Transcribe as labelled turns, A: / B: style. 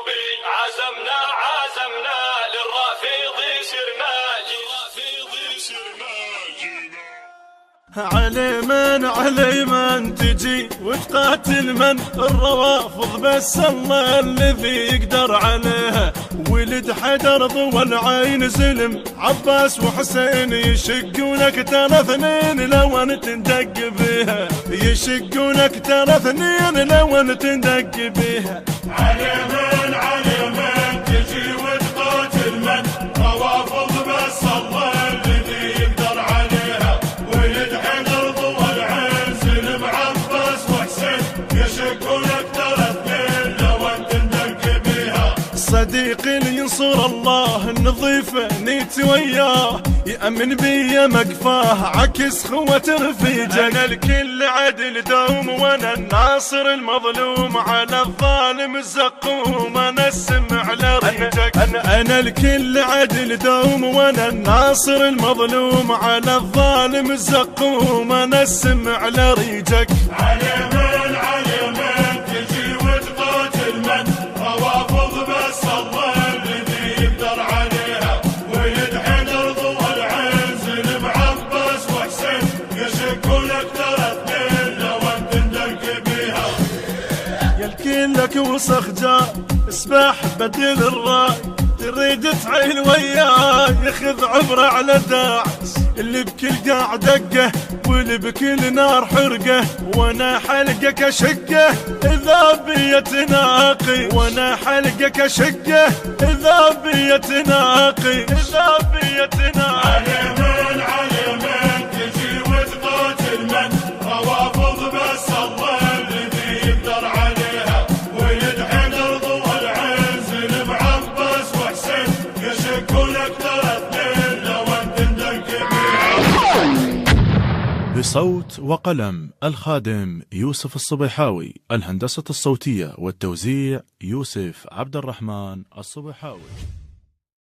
A: الصوبي عزمنا للرافض سرنا
B: علي من تجي وتقاتل من الروافض، بس الله الذي يقدر عليها. ولد حيدر ضوى العين زلم، عباس وحسين يشقونك ترى اثنين لو انت تندق بيها، يشقونك ترى اثنين لو انت تندق بيها.
C: علي من تجي وتقاتل من روافض، بس الله الذي يقدر عليها. ولد حيدر ضوى العين زلم، عباس وحسين يشقونك ترى اثنين لو انت تندق بيها.
B: صديقي اللي ينصر الله النظيف نيت وياه، يأمن بي مقفاه عكس خوة رفيجه. أنا الكل عدل دوم وانا الناصر المظلوم، على الظالم الزقوم انا السمع لريجك. انا الكل عدل دوم وانا الناصر المظلوم، على الظالم الزقوم انا السمع لريجك.
C: علي من تجي وتقاتل من روافض، بس الله الذي يقدر عليها. ولد حيدر ضوى العين زلم، عباس وحسين يشقونك ترى اثنين لو انت تندق بيها.
B: يا الكل لك وسخ جاي اسبح بدل الراي، تريد تعيل وياي ياخذ عبره على داعش، اللي بكل قاع دقه واللي بكل نار حرقه، وانا حلقك اشقه اذا بي تناقي، وانا حلقك اشقه اذا بي تناقي، اذا بي تناقي.
C: علي من تجي وتقاتل من روافض، بس الله الذي يقدر عليها. ولد حيدر ضوى العين زلم، عباس وحسين يشقونك ترى اثنين لو انت تندق بيها.
D: بصوت وقلم الخادم يوسف الصبيحاوي، الهندسة الصوتية والتوزيع يوسف عبد الرحمن الصبيحاوي.